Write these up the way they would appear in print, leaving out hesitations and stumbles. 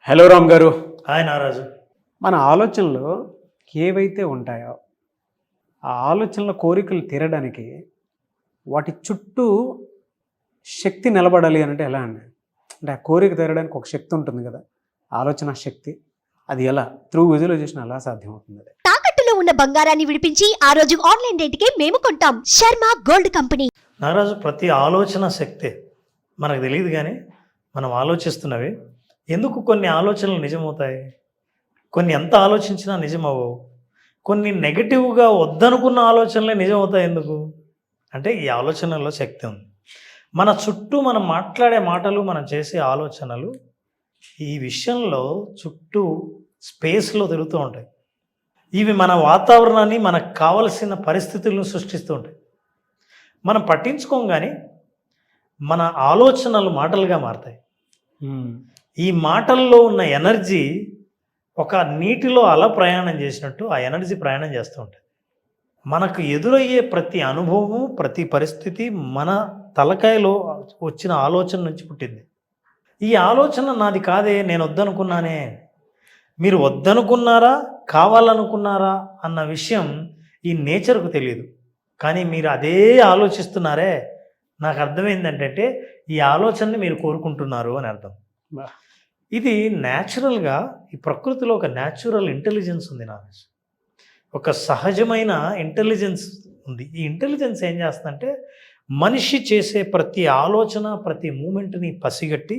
Hello Ram గారు. Hi నారాజు. మన ఆలోచనలు ఏవైతే ఉంటాయో ఆ ఆలోచనల కోరికలు తీరడానికి వాటి చుట్టూ శక్తి నిలబడాలి అంటే ఎలా అండి? అంటే ఆ కోరిక తీరడానికి ఒక శక్తి ఉంటుంది కదా, ఆలోచన శక్తి. అది ఎలా త్రూ విజువలైజేషన్ ఎలా సాధ్యమవుతుంది? అది తాకట్టులో ఉన్న బంగారాన్ని విడిపించి ఆ రోజు ఆన్లైన్ రేటుకే మేము కొంటాం. Sharma gold company. నారాజు, ప్రతి ఆలోచన శక్తే. మనకు తెలియదు కానీ మనం ఆలోచిస్తున్నవి ఎందుకు కొన్ని ఆలోచనలు నిజమవుతాయి, కొన్ని ఎంత ఆలోచించినా నిజమవ్వవు. కొన్ని నెగిటివ్గా వద్దనుకున్న ఆలోచనలే నిజమవుతాయి. ఎందుకు అంటే ఈ ఆలోచనల్లో శక్తి ఉంది. మన చుట్టూ మనం మాట్లాడే మాటలు, మనం చేసే ఆలోచనలు ఈ విషయంలో చుట్టూ స్పేస్లో తిరుగుతూ ఉంటాయి. ఇవి మన వాతావరణాన్ని, మనకు కావలసిన పరిస్థితులను సృష్టిస్తూ ఉంటాయి. మనం పట్టించుకోం కానీ మన ఆలోచనలు మాటలుగా మారతాయి. ఈ మాటల్లో ఉన్న ఎనర్జీ ఒక నీటిలో అల ప్రయాణం చేసినట్టు ఆ ఎనర్జీ ప్రయాణం చేస్తూ ఉంటుంది. మనకు ఎదురయ్యే ప్రతి అనుభవము, ప్రతి పరిస్థితి మన తలకాయలో వచ్చిన ఆలోచన నుంచి పుట్టింది. ఈ ఆలోచన నాది కాదే, నేను వద్దనుకున్నానే. మీరు వద్దనుకున్నారా, కావాలనుకున్నారా అన్న విషయం ఈ నేచర్కు తెలియదు. కానీ మీరు అదే ఆలోచిస్తున్నారే, నాకు అర్థమైందంటే ఈ ఆలోచనని మీరు కోరుకుంటున్నారు అని అర్థం. ఇది న్యాచురల్గా ఈ ప్రకృతిలో ఒక న్యాచురల్ ఇంటెలిజెన్స్ ఉంది. నాకు ఒక సహజమైన ఇంటెలిజెన్స్ ఉంది. ఈ ఇంటెలిజెన్స్ ఏం చేస్తుందంటే మనిషి చేసే ప్రతి ఆలోచన, ప్రతి మూమెంట్ని పసిగట్టి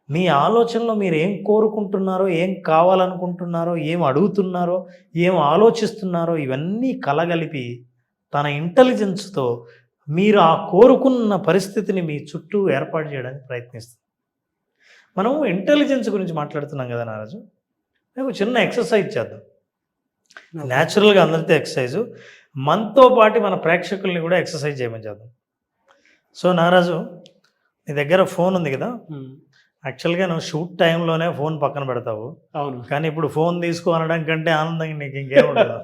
మీ ఆలోచనలో మీరు ఏం కోరుకుంటున్నారో, ఏం కావాలనుకుంటున్నారో, ఏం అడుగుతున్నారో, ఏం ఆలోచిస్తున్నారో ఇవన్నీ కలగలిపి తన ఇంటెలిజెన్స్తో మీరు ఆ కోరుకున్న పరిస్థితిని మీ చుట్టూ ఏర్పాటు చేయడానికి ప్రయత్నిస్తుంది. మనం ఇంటెలిజెన్స్ గురించి మాట్లాడుతున్నాం కదా నారాజు, నాకు చిన్న ఎక్సర్సైజ్ చేద్దాం. న్యాచురల్గా అందరితో ఎక్సర్సైజు, మనతో పాటు మన ప్రేక్షకుల్ని కూడా ఎక్సర్సైజ్ చేయమని చేద్దాం. సో నారాజు, నీ దగ్గర ఫోన్ ఉంది కదా, యాక్చువల్గా నువ్వు షూట్ టైంలోనే ఫోన్ పక్కన పెడతావు. అవును. కానీ ఇప్పుడు ఫోన్ తీసుకో అనడం కంటే ఆనందంగా నీకు ఇంకేముండదు.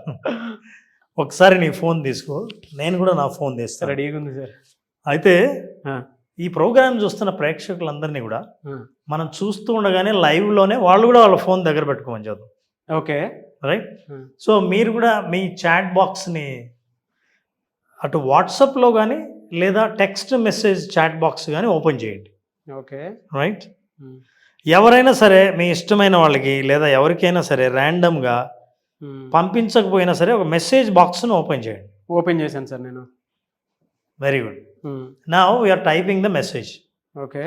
ఒకసారి నీ ఫోన్ తీసుకో, నేను కూడా నా ఫోన్ తీస్తాను. రెడీగా ఉంది సార్. అయితే ఈ ప్రోగ్రామ్ చూస్తున్న ప్రేక్షకులందరినీ కూడా మనం చూస్తూ ఉండగానే లైవ్లోనే వాళ్ళు కూడా వాళ్ళ ఫోన్ దగ్గర పెట్టుకోమని చేద్దాం. Okay, right. సో మీరు కూడా మీ చాట్ బాక్స్ని అటు వాట్సాప్లో కానీ లేదా టెక్స్ట్ మెసేజ్ చాట్ బాక్స్ కానీ ఓపెన్ చేయండి. Okay, right. ఎవరైనా సరే మీ ఇష్టమైన వాళ్ళకి లేదా ఎవరికైనా సరే ర్యాండమ్గా పంపించకపోయినా సరే ఒక మెసేజ్ బాక్స్ను ఓపెన్ చేయండి. ఓపెన్ చేశాను సార్ నేను. Very good. Now we're typing the message. Okay,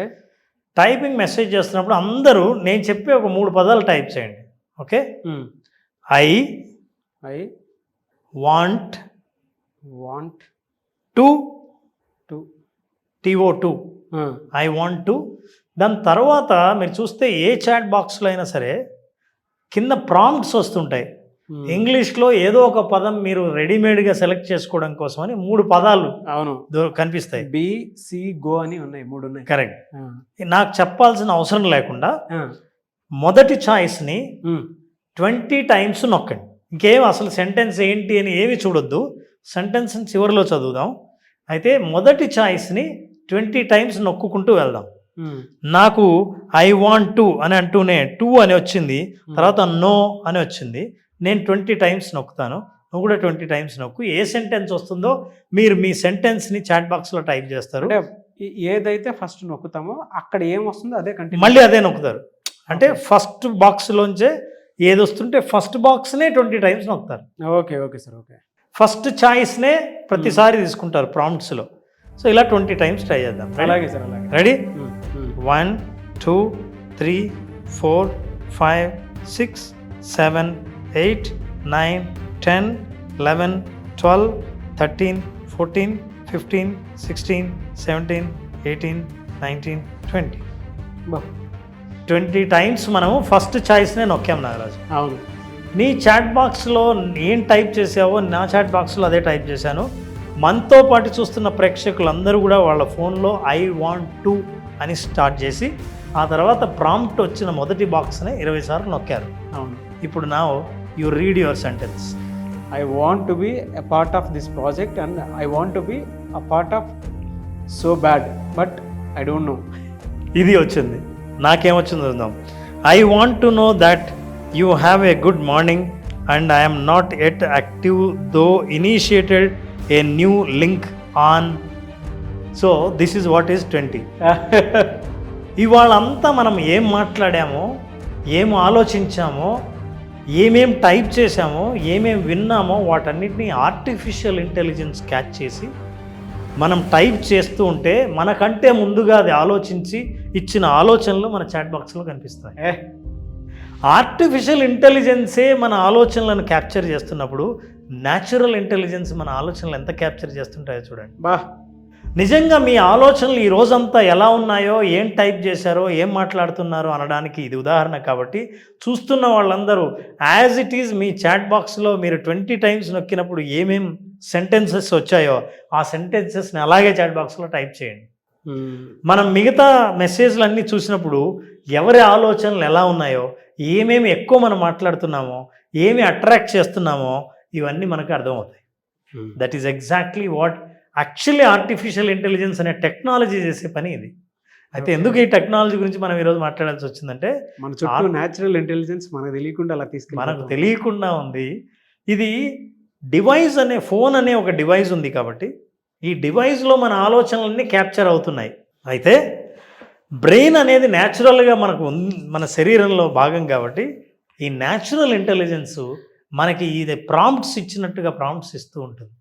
typing message చేస్తున్నప్పుడు అందరూ నేను చెప్పే ఒక 3 పదాలు టైప్ చేయండి. Okay. I want to TO2 I want to. దాని తర్వాత మీరు చూస్తే ఏ చాట్ బాక్స్లో అయినా సరే కింద ప్రాంప్ట్స్ వస్తుంటాయి. ఇంగ్లీష్లో ఏదో ఒక పదం మీరు రెడీమేడ్గా సెలెక్ట్ చేసుకోవడం కోసం అని 3 పదాలు అవును కనిపిస్తాయి. BC గో అని ఉన్నాయి, 3 ఉన్నాయి. కరెక్ట్. నాకు చెప్పాల్సిన అవసరం లేకుండా మొదటి ఛాయిస్ని 20 టైమ్స్ నొక్కండి. ఇంకేం అసలు సెంటెన్స్ ఏంటి అని ఏమి చూడొద్దు, సెంటెన్స్ని చివరిలో చదువుదాం. అయితే మొదటి ఛాయిస్ని 20 టైమ్స్ నొక్కుంటూ వెళ్దాం. నాకు ఐ వాంట్ టు అని అంటూనే 2 అని వచ్చింది, తర్వాత నో అని వచ్చింది. నేను 20 టైమ్స్ నొక్కుతాను, నువ్వు కూడా 20 టైమ్స్ నొక్కు. ఏ సెంటెన్స్ వస్తుందో మీరు మీ సెంటెన్స్ని చాట్ బాక్స్లో టైప్ చేస్తారు. అంటే ఏదైతే ఫస్ట్ నొక్కుతామో అక్కడ ఏం వస్తుందో అదే కంటిన్యూ, మళ్ళీ అదే నొక్కుతారు. అంటే ఫస్ట్ బాక్స్లోంచే ఏది వస్తుంటే ఫస్ట్ బాక్స్నే 20 టైమ్స్ నొక్కుతారు. Okay okay sir. Okay, first ఛాయిస్నే ప్రతిసారి తీసుకుంటారు ప్రాంప్ట్స్లో. సో ఇలా 20 టైమ్స్ ట్రై చేద్దాం. అలాగే సార్, అలాగే. రెడీ? 1 2 3 4 5 6 7 8 9 10 11 12 13 14 15 16 17 18 19 20 20 టైమ్స్ మనము ఫస్ట్ ఛాయిస్నే నొక్కాం నాగరాజు. అవును. నీ చాట్ బాక్స్లో ఏం టైప్ చేసావో నా చాట్ బాక్స్లో అదే టైప్ చేశాను. మనతో పాటు చూస్తున్న ప్రేక్షకులందరూ కూడా వాళ్ళ ఫోన్లో ఐ వాంట్ టు అని స్టార్ట్ చేసి ఆ తర్వాత ప్రాంప్ట్ వచ్చిన మొదటి బాక్స్ని 20 సార్లు నొక్కారు. అవును. ఇప్పుడు నా you read your sentence. I want to be a part of this project and I want to be a part of so bad but I don't know. ఇది వచ్చింది. నాకేమొచ్చిందో చూద్దాం. I want to know that you have a good morning and I am not yet active though initiated a new link on. So this is what is 20. ఇవాళంతా మనం ఏం మాట్లాడామో, ఏం ఆలోచించామో, ఏమేం type చేశామో, ఏమేం విన్నామో వాటన్నిటిని ఆర్టిఫిషియల్ ఇంటెలిజెన్స్ క్యాచ్ చేసి మనం type చేస్తూ ఉంటే మనకంటే ముందుగా అది ఆలోచించి ఇచ్చిన ఆలోచనలు మన చాట్ బాక్స్లో కనిపిస్తాయి. ఆర్టిఫిషియల్ ఇంటెలిజెన్సే మన ఆలోచనలను క్యాప్చర్ చేస్తున్నప్పుడు న్యాచురల్ ఇంటెలిజెన్స్ మన ఆలోచనలు ఎంత క్యాప్చర్ చేస్తుంటాయో చూడండి. నిజంగా మీ ఆలోచనలు ఈ రోజంతా ఎలా ఉన్నాయో, ఏం టైప్ చేశారో, ఏం మాట్లాడుతున్నారో అనడానికి ఇది ఉదాహరణ. కాబట్టి చూస్తున్న వాళ్ళందరూ యాజ్ ఇట్ ఈజ్ మీ చాట్ బాక్స్లో మీరు 20 టైమ్స్ నొక్కినప్పుడు ఏమేం సెంటెన్సెస్ వచ్చాయో ఆ సెంటెన్సెస్ని అలాగే చాట్ బాక్స్లో టైప్ చేయండి. మనం మిగతా మెసేజ్లు అన్నీ చూసినప్పుడు ఎవరి ఆలోచనలు ఎలా ఉన్నాయో, ఏమేమి ఎక్కువ మనం మాట్లాడుతున్నామో, ఏమి అట్రాక్ట్ చేస్తున్నామో ఇవన్నీ మనకు అర్థమవుతాయి. That is exactly what actually artificial intelligence అనే టెక్నాలజీ చేసే పని ఇది. అయితే ఎందుకు ఈ టెక్నాలజీ గురించి మనం ఈరోజు మాట్లాడాల్సి వచ్చిందంటే మన చుట్టూ న్యాచురల్ ఇంటెలిజెన్స్ మనకు తెలియకుండా అలా మనకు తెలియకుండా ఉంది. ఇది డివైస్ అనే ఫోన్ అనే ఒక డివైస్ ఉంది కాబట్టి ఈ డివైస్లో మన ఆలోచనలన్నీ క్యాప్చర్ అవుతున్నాయి. అయితే బ్రెయిన్ అనేది న్యాచురల్గా మనకు మన శరీరంలో భాగం కాబట్టి ఈ న్యాచురల్ ఇంటెలిజెన్స్ మనకి ఇది ప్రాంప్ట్స్ ఇచ్చినట్టుగా ప్రాంప్ట్స్ ఇస్తూ ఉంటుంది.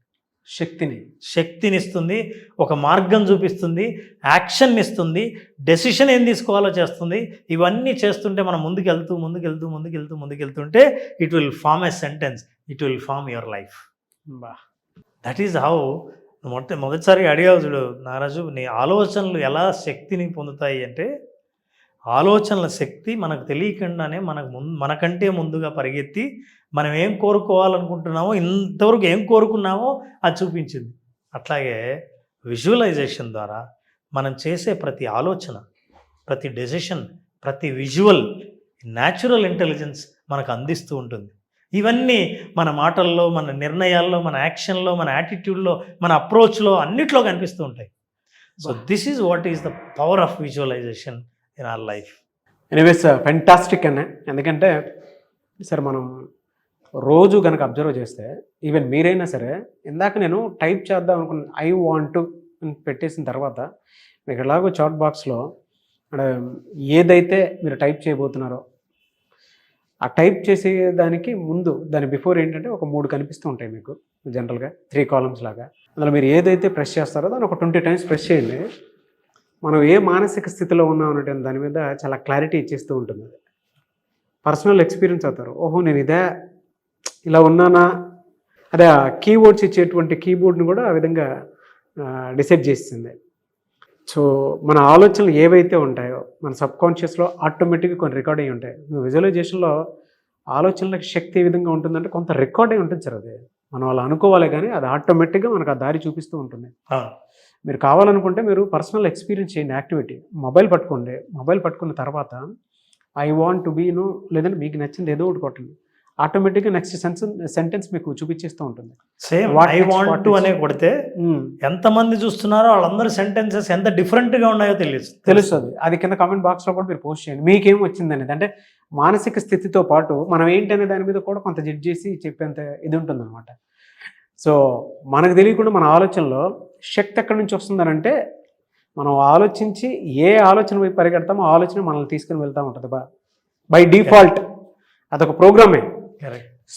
శక్తిని ఇస్తుంది, ఒక మార్గం చూపిస్తుంది, యాక్షన్ ఇస్తుంది, డెసిషన్ ఏం తీసుకోవాలో చేస్తుంది. ఇవన్నీ చేస్తుంటే మనం ముందుకెళ్తుంటే it will form a sentence, it will form your life. That is how మొదటిసారి అడిగావు చూడు నారాజు, నీ ఆలోచనలు ఎలా శక్తిని పొందుతాయి అంటే ఆలోచనల శక్తి మనకు తెలియకుండానే మనకంటే ముందుగా పరిగెత్తి మనం ఏం కోరుకోవాలనుకుంటున్నామో, ఇంతవరకు ఏం కోరుకున్నామో అది చూపించింది. అట్లాగే విజువలైజేషన్ ద్వారా మనం చేసే ప్రతి ఆలోచన, ప్రతి డెసిషన్, ప్రతి విజువల్ న్యాచురల్ ఇంటెలిజెన్స్ మనకు అందిస్తూ ఉంటుంది. ఇవన్నీ మన మాటల్లో, మన నిర్ణయాల్లో, మన యాక్షన్లో, మన యాటిట్యూడ్లో, మన అప్రోచ్లో అన్నిట్లో కనిపిస్తూ ఉంటాయి. So this is what is the power of visualisation in our life. Anyways fantastic అన్న. ఎందుకంటే సార్ మనం రోజు కనుక అబ్జర్వ్ చేస్తే ఈవెన్ మీరైనా సరే, ఇందాక నేను టైప్ చేద్దాం అనుకున్న ఐ వాంట్ అని పెట్టేసిన తర్వాత మీకు ఎలాగో చాట్ బాక్స్లో ఏదైతే మీరు టైప్ చేయబోతున్నారో ఆ టైప్ చేసేదానికి ముందు దాని బిఫోర్ ఏంటంటే ఒక 3 కనిపిస్తూ ఉంటాయి మీకు జనరల్గా 3 కాలమ్స్ లాగా. అందులో మీరు ఏదైతే ప్రెస్ చేస్తారో దాన్ని ఒక 20 టైమ్స్ ప్రెస్ చేయండి. మనం ఏ మానసిక స్థితిలో ఉన్నాం అన్నట్టు దాని మీద చాలా క్లారిటీ ఇచ్చేస్తూ ఉంటుంది. అది పర్సనల్ ఎక్స్పీరియన్స్ అవుతారు. ఓహో నేను ఇదే ఇలా ఉన్నానా, అదే కీబోర్డ్స్ ఇచ్చేటువంటి కీబోర్డ్ని కూడా ఆ విధంగా డిసైడ్ చేస్తుంది. సో మన ఆలోచనలు ఏవైతే ఉంటాయో మన సబ్కాన్షియస్లో ఆటోమేటిక్గా కొన్ని రికార్డ్ అయ్యి ఉంటాయి. విజువలైజేషన్లో ఆలోచనలకు శక్తి ఏ విధంగా ఉంటుందంటే కొంత రికార్డ్ అయి ఉంటుంది సార్. అది మనం అలా అనుకోవాలి కానీ అది ఆటోమేటిక్గా మనకు ఆ దారి చూపిస్తూ ఉంటుంది. మీరు కావాలనుకుంటే మీరు పర్సనల్ ఎక్స్పీరియన్స్ చేయండి. యాక్టివిటీ మొబైల్ పట్టుకోండి. మొబైల్ పట్టుకున్న తర్వాత ఐ వాంట్ టు బీను లేదంటే మీకు నచ్చింది ఏదో ఒకటి కొట్టండి. ఆటోమేటిక్గా నెక్స్ట్ సెంటెన్స్ మీకు చూపించేస్తూ ఉంటుంది. సేమ్ ఐ వాంట్ టు అనే కొడితే ఎంతమంది చూస్తున్నారో వాళ్ళందరూ సెంటెన్సెస్ ఎంత డిఫరెంట్గా ఉన్నాయో తెలుస్తుంది. అది కింద కామెంట్ బాక్స్లో కూడా మీరు పోస్ట్ చేయండి మీకేం వచ్చింది అనేది. అంటే మానసిక స్థితితో పాటు మనం ఏంటనే దాని మీద కూడా కొంత జడ్జ్ చేసి చెప్పేంత ఇది ఉంటుంది అనమాట. సో మనకు తెలియకుండా మన ఆలోచనలో శక్తి ఎక్కడి నుంచి వస్తుందనంటే మనం ఆలోచించి ఏ ఆలోచన వైపు పరిగెడతామో ఆ ఆలోచన మనల్ని తీసుకుని వెళ్తూ ఉంటుంది బై డిఫాల్ట్. అదొక ప్రోగ్రామే.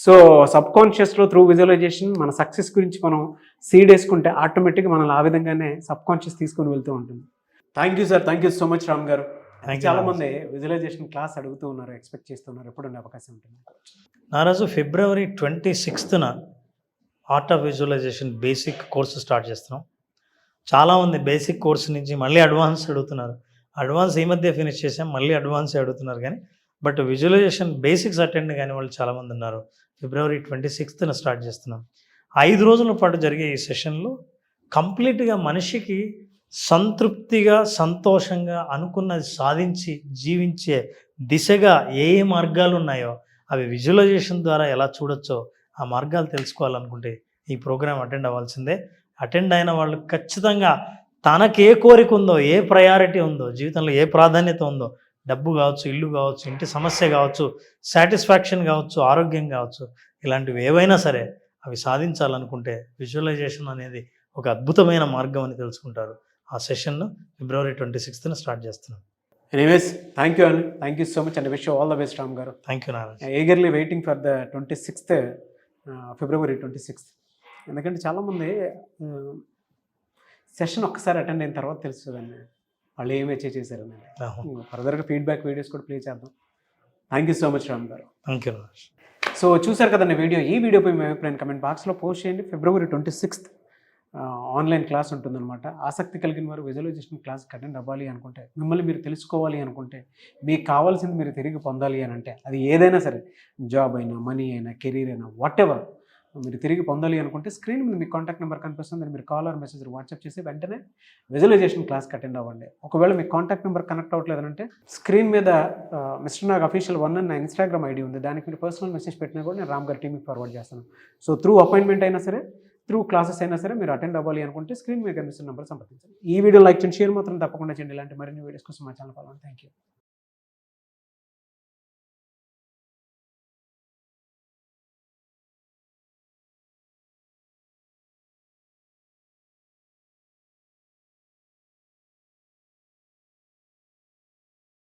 సో సబ్కాన్షియస్లో త్రూ విజువలైజేషన్ మన సక్సెస్ గురించి మనం సీడ్ వేసుకుంటే ఆటోమేటిక్గా మనల్ని ఆ విధంగానే సబ్కాన్షియస్ తీసుకొని వెళ్తూ ఉంటుంది. Thank you sir. Thank you so much Ram గారు. చాలామంది విజువలైజేషన్ క్లాస్ అడుగుతూ ఉన్నారు, ఎక్స్పెక్ట్ చేస్తున్నారు. ఎప్పుడు ఉండే అవకాశం ఉంటుంది? నారాజు February 26th art of visualisation basic course start చేస్తున్నాం. చాలామంది బేసిక్ కోర్సు నుంచి మళ్ళీ అడ్వాన్స్ అడుగుతున్నారు. అడ్వాన్స్ ఈ మధ్య ఫినిష్ చేసాం, మళ్ళీ అడ్వాన్స్ అడుగుతున్నారు. కానీ బట్ విజువలైజేషన్ బేసిక్స్ అటెండ్ కానీ వాళ్ళు చాలామంది ఉన్నారు. February 26th స్టార్ట్ చేస్తున్నాం. 5 రోజుల పాటు జరిగే ఈ సెషన్లో కంప్లీట్గా మనిషికి సంతృప్తిగా, సంతోషంగా అనుకున్నది సాధించి జీవించే దిశగా ఏ మార్గాలు ఉన్నాయో అవి విజువలైజేషన్ ద్వారా ఎలా చూడొచ్చో ఆ మార్గాలు తెలుసుకోవాలనుకుంటే ఈ ప్రోగ్రాం అటెండ్ అవ్వాల్సిందే. అటెండ్ అయిన వాళ్ళు ఖచ్చితంగా తనకు ఏ కోరిక ఉందో, ఏ ప్రయారిటీ ఉందో, జీవితంలో ఏ ప్రాధాన్యత ఉందో డబ్బు కావచ్చు, ఇల్లు కావచ్చు, ఇంటి సమస్య కావచ్చు, సాటిస్ఫాక్షన్ కావచ్చు, ఆరోగ్యం కావచ్చు, ఇలాంటివి ఏవైనా సరే అవి సాధించాలనుకుంటే విజువలైజేషన్ అనేది ఒక అద్భుతమైన మార్గం అని తెలుసుకుంటారు. ఆ సెషన్ను February 26న స్టార్ట్ చేస్తున్నాం. ఎనీవేస్ థ్యాంక్ యూ అండి, thank you so much and wish all the best Ram గారు. Thank you Narayana. Eagerly waiting for the 26th February 26th. ఎందుకంటే చాలామంది సెషన్ ఒక్కసారి అటెండ్ అయిన తర్వాత తెలుస్తుందండి వాళ్ళు ఏమి అచీవ్ చేశారని. ఫర్దర్గా ఫీడ్బ్యాక్ వీడియోస్ కూడా ప్లే చేద్దాం. Thank you so much Ram గారు. Thank you Narayana. సో చూసారు కదండి వీడియో. ఈ వీడియోపై మీ అభిప్రాయం కమెంట్ బాక్స్లో పోస్ట్ చేయండి. February 26th ఆన్లైన్ క్లాస్ ఉంటుందన్నమాట. ఆసక్తి కలిగిన వారు విజువలైజేషన్ క్లాస్కి అటెండ్ అవ్వాలి అనుకుంటే, మిమ్మల్ని మీరు తెలుసుకోవాలి అనుకుంటే, మీకు కావాల్సింది మీరు తిరిగి పొందాలి అని అంటే, అది ఏదైనా సరే, జాబ్ అయినా, మనీ అయినా, కెరీర్ అయినా, వాట్ ఎవర్ మీరు తిరిగి పొందాలి అనుకుంటే స్క్రీన్ మీద మీ కాంటాక్ట్ నెంబర్ కనిపిస్తుంది. మీరు కాల్ ఆర్ మెసేజ్ వాట్సాప్ చేసి వెంటనే విజువలైజేషన్ క్లాస్కి అటెండ్ అవ్వండి. ఒకవేళ మీ కాంటాక్ట్ నెంబర్ కనెక్ట్ అవ్వట్లేదంటే స్క్రీన్ మీద మిస్టర్ నాగ్ అఫీషియల్ 1 అని నా ఇన్స్టాగ్రామ్ ఐడి ఉంది. దానికి మీరు పర్సనల్ మెసేజ్ పెట్టినా కూడా నేను రామ్ గారి టీమ్కి ఫార్వర్డ్ చేస్తాను. సో త్రూ అపాయింట్మెంట్ అయినా సరే, త్రూ క్లాసెస్ అయినా సరే మీరు అటెండ్ అవ్వాలి అనుకుంటే స్క్రీన్ మీద కనిపిస్తున్న నెంబర్ సంప్రదించండి. ఈ వీడియో లైక్ చేయండి, షేర్ మాత్రం తప్పకుండా చేయండి. ఇలాంటి మరిన్ని వీడియోస్ కోసం మా ఛానల్ ఫాలో. Thank you.